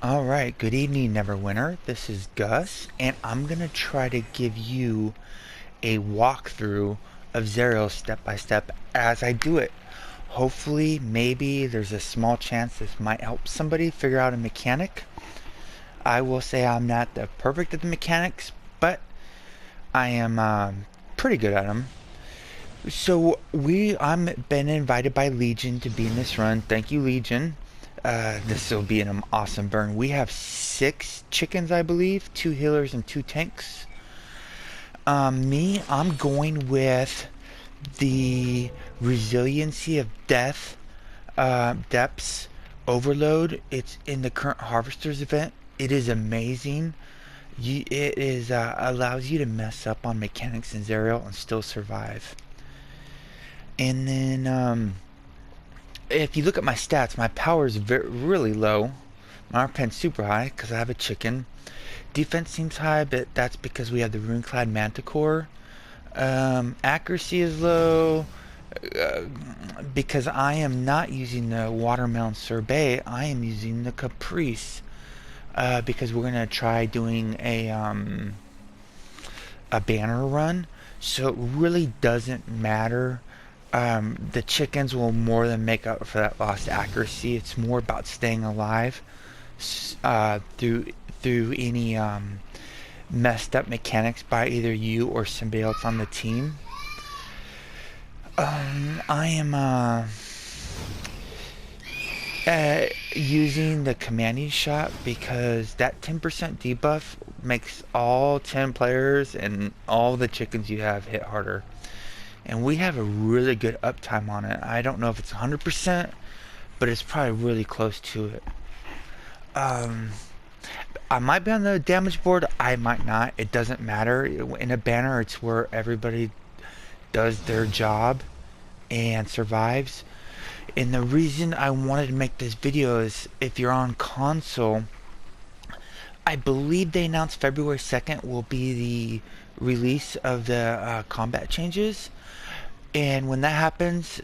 Alright, good evening, Neverwinter. This is Gus, and I'm going to try to give you a walkthrough of Zariel step by step as I do it. Hopefully, maybe there's a small chance this might help somebody figure out a mechanic. I will say I'm not the perfect at the mechanics, but I am pretty good at them. So I'm been invited by Legion to be in this run. Thank you, Legion. This will be an awesome burn. We have 6 chickens, I believe, 2 healers and 2 tanks. I'm going with the resiliency of depths overload. It's in the current harvesters event. It is amazing. It is allows you to mess up on mechanics in Zariel and still survive. And then if you look at my stats, my power is really low. My RPN's super high because I have a chicken. Defense seems high, but that's because we have the Runeclad Manticore. Accuracy is low because I am not using the Watermelon Sorbet. I am using the Caprice because we're gonna try doing a banner run. So it really doesn't matter. The chickens will more than make up for that lost accuracy. It's more about staying alive through any messed up mechanics by either you or somebody else on the team. I am using the commanding shot because that 10% debuff makes all 10 players and all the chickens you have hit harder. And we have a really good uptime on it. I don't know if it's 100%, but it's probably really close to it. I might be on the damage board, I might not. It doesn't matter. In a banner, it's where everybody does their job and survives. And the reason I wanted to make this video is if you're on console, I believe they announced February 2nd will be the release of the combat changes. And when that happens,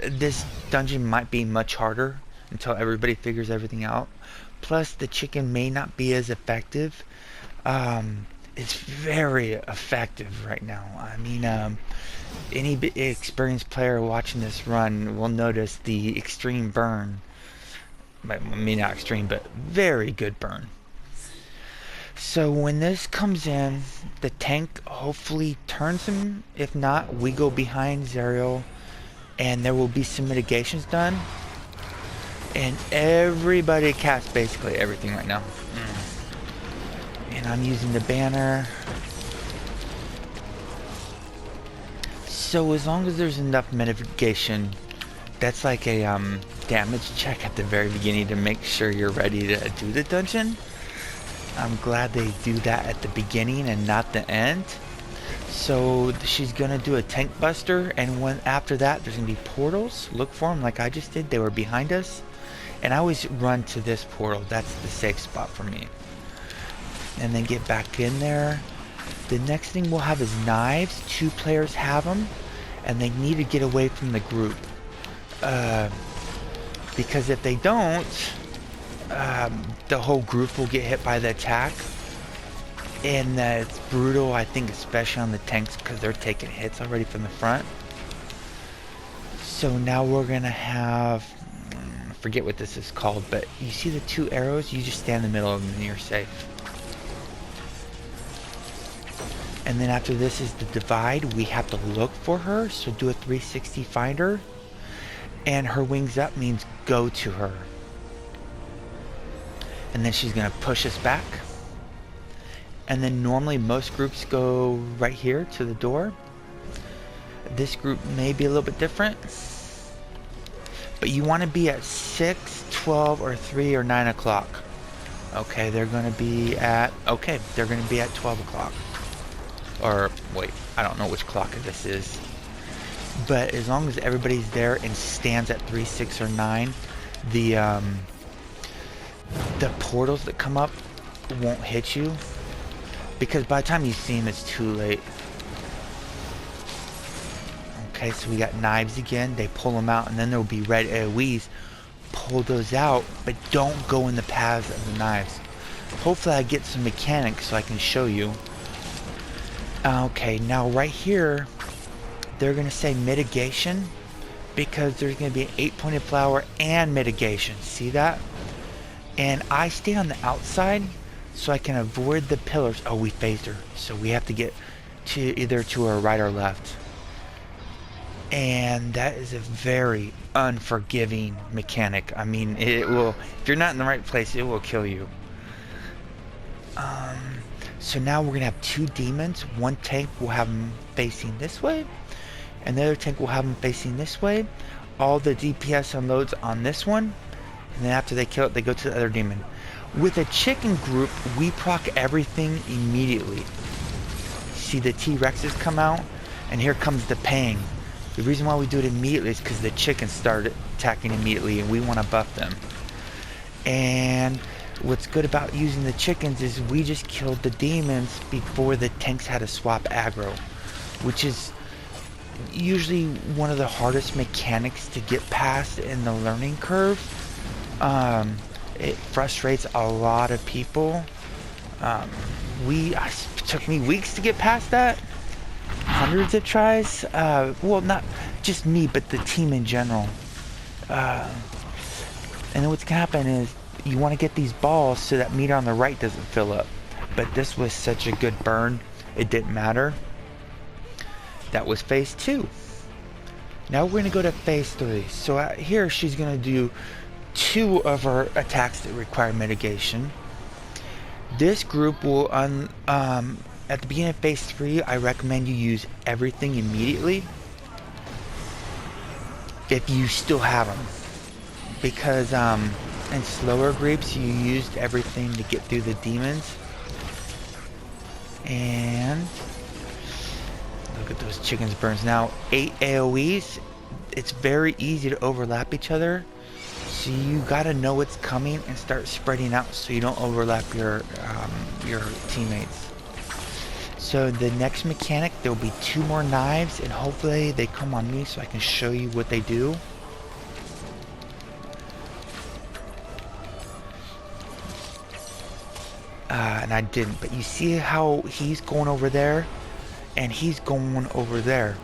this dungeon might be much harder until everybody figures everything out. Plus, the chicken may not be as effective. It's very effective right now. I mean, any experienced player watching this run will notice the extreme burn. I mean, not extreme, but very good burn. So when this comes in, the tank hopefully turns him. If not, we go behind Zariel and there will be some mitigations done. And everybody casts basically everything right now. And I'm using the banner. So as long as there's enough mitigation, that's like a damage check at the very beginning to make sure you're ready to do the dungeon. I'm glad they do that at the beginning and not the end. So she's gonna do a tank buster, and after that there's gonna be portals. Look for them like I just did. They were behind us, and I always run to this portal. That's the safe spot for me. And then get back in there. The next thing we'll have is knives. 2 players have them, and they need to get away from the group because if they don't, the whole group will get hit by the attack, and it's brutal, I think, especially on the tanks because they're taking hits already from the front. So now we're gonna have, I forget what this is called, but you see the 2 arrows? You just stand in the middle of them and you're safe. And then after this is the divide. We have to look for her, so do a 360 find her, and her wings up means go to her. And then she's gonna push us back. And then normally most groups go right here to the door. This group may be a little bit different, but you want to be at 6, 12, or 3 or 9 o'clock. Okay, they're gonna be at 12 o'clock. Or wait, I don't know which clock this is. But as long as everybody's there and stands at 3, 6, or 9, the portals that come up won't hit you, because by the time you see them, it's too late. Okay, so we got knives again. They pull them out, and then there will be red AoEs. pull those out, but don't go in the paths of the knives. Hopefully I get some mechanics so I can show you. Okay, now right here, they're going to say mitigation because there's going to be an 8-pointed flower and mitigation. See that? And I stay on the outside so I can avoid the pillars. Oh, we phased her. So we have to get to either to our right or left. And that is a very unforgiving mechanic. I mean, it will, if you're not in the right place, it will kill you. So now we're going to have 2 demons. One tank will have them facing this way, and the other tank will have them facing this way. All the DPS unloads on this one, and then after they kill it, they go to the other demon. With a chicken group, we proc everything immediately. See the T-Rexes come out, and here comes the pang. The reason why we do it immediately is because the chickens started attacking immediately, and we want to buff them. And what's good about using the chickens is we just killed the demons before the tanks had to swap aggro, which is usually one of the hardest mechanics to get past in the learning curve. It frustrates a lot of people. It took me weeks to get past that. Hundreds of tries. Well, not just me, but the team in general. And then what's gonna happen is you want to get these balls so that meter on the right doesn't fill up. But this was such a good burn, it didn't matter. That was phase 2. Now we're going to go to phase 3. So here she's going to do 2 of her attacks that require mitigation. This group will, at the beginning of phase 3, I recommend you use everything immediately. If you still have them. Because in slower groups, you used everything to get through the demons. And look at those chickens burns. Now 8 AoEs, it's very easy to overlap each other, so you gotta know what's coming and start spreading out so you don't overlap your teammates. So the next mechanic, there will be 2 more knives, and hopefully they come on me so I can show you what they do. And I didn't, but you see how he's going over there and he's going over there.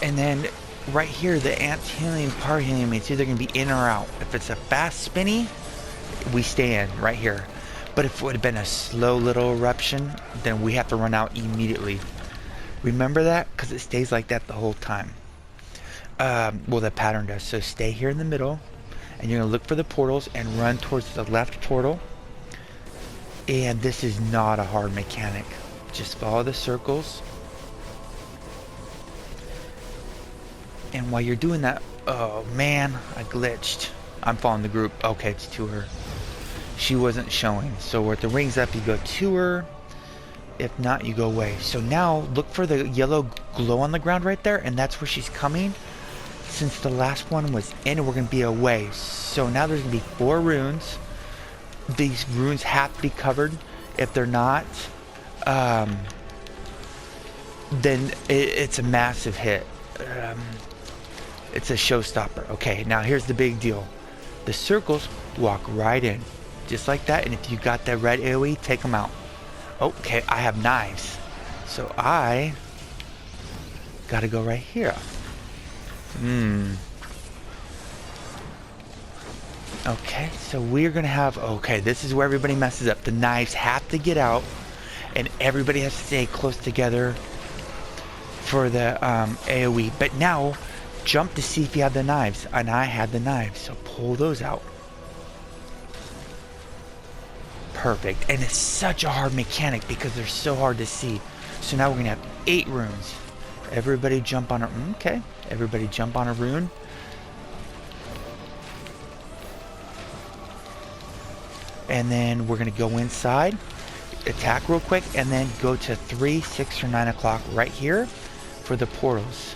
And then right here, the ants healing, part healing, it's either going to be in or out. If it's a fast spinny, we stay in right here. But if it would have been a slow little eruption, then we have to run out immediately. Remember that, because it stays like that the whole time. Well, the pattern does. So stay here in the middle, and you're going to look for the portals and run towards the left portal. And this is not a hard mechanic. Just follow the circles. And while you're doing that, oh man, I glitched. I'm following the group. Okay, it's to her. She wasn't showing. So with the rings up, you go to her. If not, you go away. So now look for the yellow glow on the ground right there, and that's where she's coming. Since the last one was in, we're going to be away. So now there's going to be 4 runes. These runes have to be covered. If they're not, then it's a massive hit. It's a showstopper. Okay, now here's the big deal. The circles walk right in. Just like that. And if you got that red AoE, take them out. Okay, I have knives. So I got to go right here. Okay, so we're gonna have, okay, this is where everybody messes up. The knives have to get out, and everybody has to stay close together for the AoE. But now, jump to see if you have the knives, and I had the knives, so pull those out. Perfect, and it's such a hard mechanic because they're so hard to see. So now we're gonna have 8 runes. Everybody jump on a, okay, everybody jump on a rune. And then we're going to go inside, attack real quick, and then go to 3, 6, or 9 o'clock right here for the portals.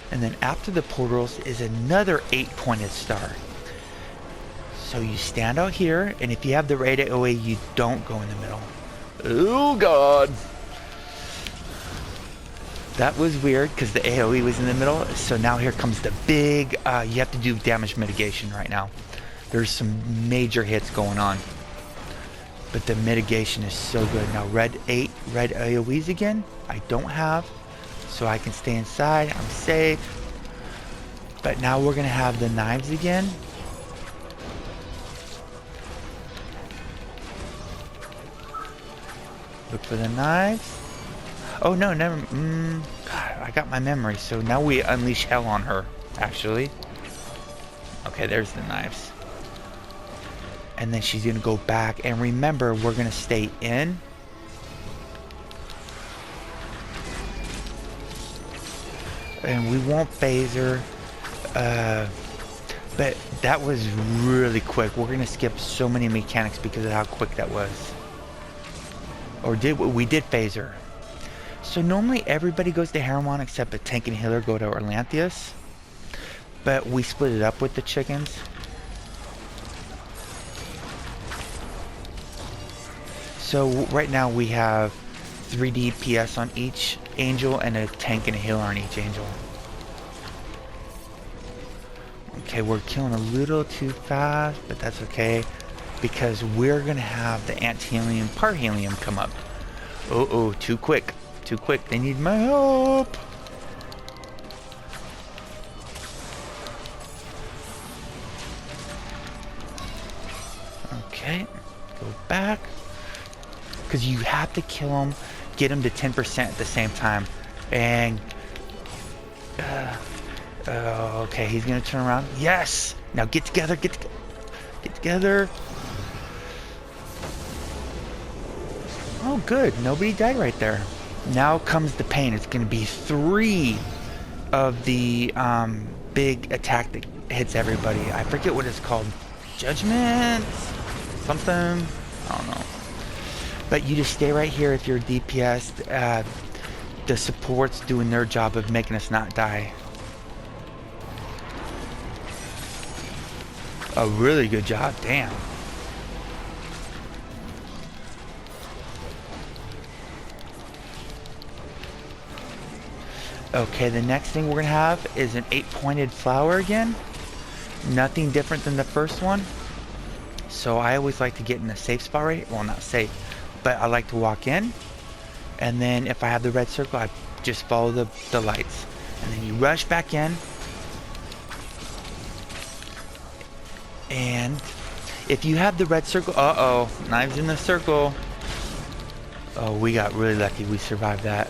And then after the portals is another 8-pointed star. So you stand out here, and if you have the red AoE, you don't go in the middle. Oh God! That was weird because the AoE was in the middle. So now here comes the big, you have to do damage mitigation right now. There's some major hits going on. But the mitigation is so good. Now red AoEs again. I don't have. So I can stay inside. I'm safe. But now we're going to have the knives again. Look for the knives. Oh no, never. God, I got my memory. So now we unleash hell on her, actually. Okay, there's the knives. And then she's gonna go back. And remember, we're gonna stay in. And we won't phase her. But that was really quick. We're gonna skip so many mechanics because of how quick that was. Or we did phase her. So normally everybody goes to Haremon except a tank and healer go to Orlantheus. But we split it up with the chickens. So right now we have 3 DPS on each angel and a tank and a healer on each angel. Okay, we're killing a little too fast, but that's okay. Because we're going to have the anti-helium, par-helium come up. Oh, too quick. Too quick. They need my help. Okay. Go back. Because you have to kill them. Get them to 10% at the same time. And... okay, he's going to turn around. Yes! Now get together. Get together. Oh, good. Nobody died right there. Now comes the pain. It's going to be 3 of the big attack that hits everybody. I forget what it's called. Judgment? Something? I don't know. But you just stay right here if you're a DPS. The support's doing their job of making us not die. A really good job. Damn. Okay, the next thing we're going to have is an 8-pointed flower again. Nothing different than the first one. So I always like to get in a safe spot right. Well, not safe, but I like to walk in. And then if I have the red circle, I just follow the lights. And then you rush back in. And if you have the red circle, knives in the circle. Oh, we got really lucky. We survived that.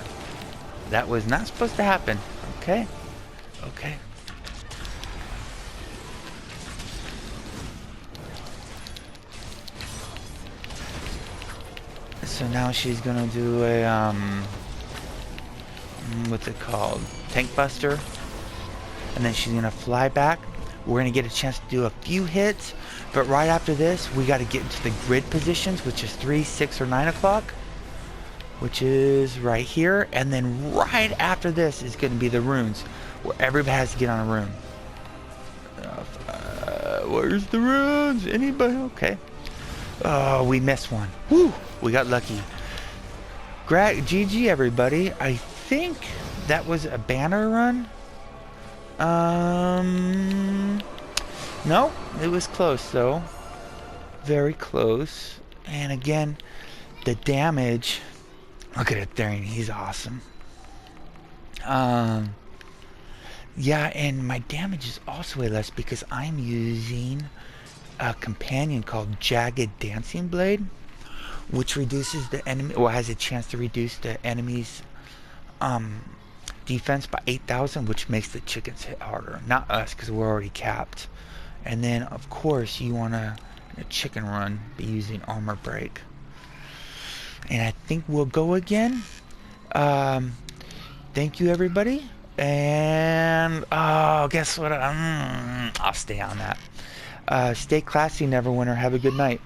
That was not supposed to happen. Okay. Okay. So now she's gonna do a what's it called? Tank buster. And then she's gonna fly back. We're gonna get a chance to do a few hits, but right after this we gotta get into the grid positions, which is 3, 6, or 9 o'clock. Which is right here, and then right after this is going to be the runes, where everybody has to get on a rune. Where's the runes? Anybody? Okay. Oh, we missed one. Woo! We got lucky. GG, everybody. I think that was a banner run. No, it was close though. Very close. And again, the damage. Look at it, Therian. He's awesome. Yeah, and my damage is also way less because I'm using a companion called Jagged Dancing Blade, which reduces the enemy, or has a chance to reduce the enemy's defense by 8,000, which makes the chickens hit harder. Not us, because we're already capped. And then, of course, you want to, in a chicken run, be using Armor Break. And I think we'll go again. Thank you, everybody. And, guess what? I'll stay on that. Stay classy, Neverwinter. Have a good night.